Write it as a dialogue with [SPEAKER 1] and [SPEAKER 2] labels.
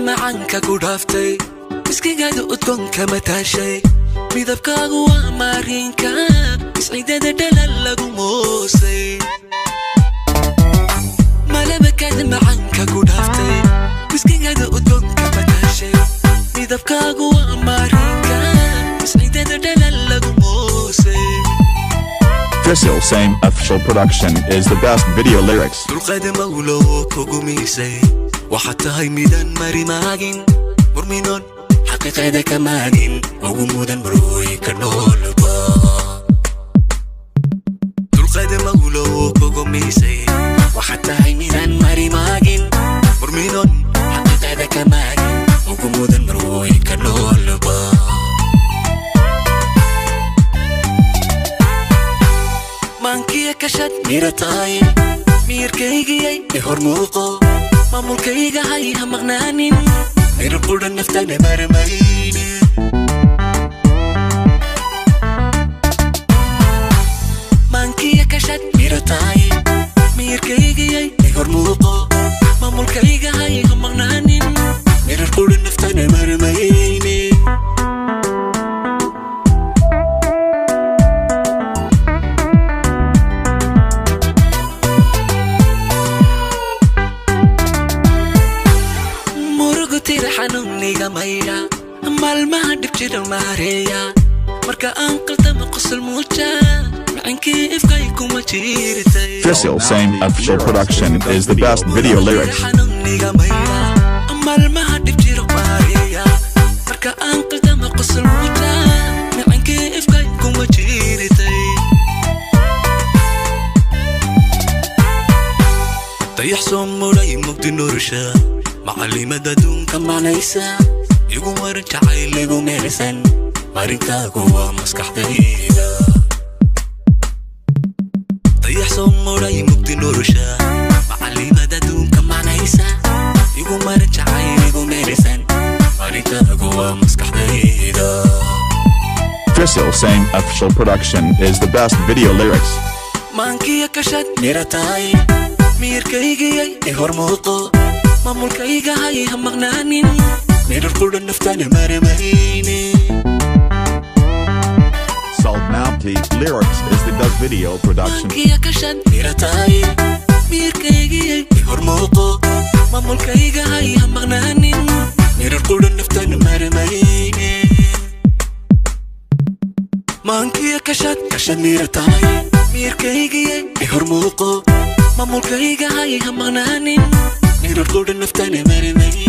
[SPEAKER 1] macaanka ku dhaaftay iskigaada udgoonka mataashay midabkaagu waa maariinka isciidada dhalal lagu moosay malabakaada macaanka ku dhaaftay iskigaada udgoonka mataashay midabkaagu waa maariinka isciidada dhalal lagu moosay.
[SPEAKER 2] Drisil Same official production is the best video lyrics.
[SPEAKER 1] dulqaada mawlo kugumisay waxaad tahay midaan mari maagin murminoon xaqiiqada ka maagin ugu mudan marooy ka noolba dulqaada mawlo kugumisay waxaad tahay midaan mari maagin murminoon xaqiiqada ka maagin ugu mudan marooy ka noolba maankiya kashad miratay miirkaygiyay hormuuqo maamulkayga hay ha maqnaanin mirqudha naftana marmayne maankiya kashad miratay miirkaygiyay hormuuqo maamulkayga hay ha maqnaanin mirqudha naftana marmayne xanuuniga mayra maalmaha dhib jira maareeya marka aan qaldama qosol muuja macankii ifkay kuma jiirtay.
[SPEAKER 2] Drisil Same official production is the best video lyrics.
[SPEAKER 1] xanuuniga mayra maalmaha dhib jira maareeya marka aan qaldama qosol muuja macankii ifkay kuma jiirtay. dayax soo muray mugdi nuursha معلمة دونك معنيسا يقوم ورنك عيلي وميرسن مارنكا قوة مسكح دايدا طيح صموري مبتي نورشا معلمة دونك معنيسا يقوم ورنك عيلي وميرسن مارنكا قوة مسكح دايدا.
[SPEAKER 2] Drisil Same official production is the best video lyrics.
[SPEAKER 1] مانكي كشد ميرتاي ميركيجي هرموقو maamulkayga hay ha maqnaanin mirqudha naftana marmayne.
[SPEAKER 2] Salt Mounty Lyrics is the best video production.
[SPEAKER 1] maankiya kashad miratay miirkaygiyay hormuuqo maamulkayga hay ha maqnaanin mirqudha naftana marmayne. maankiya kashad miratay miirkaygiyay hormuuqo maamulkayga hay ha maqnaanin mirqudha naftana marmayne.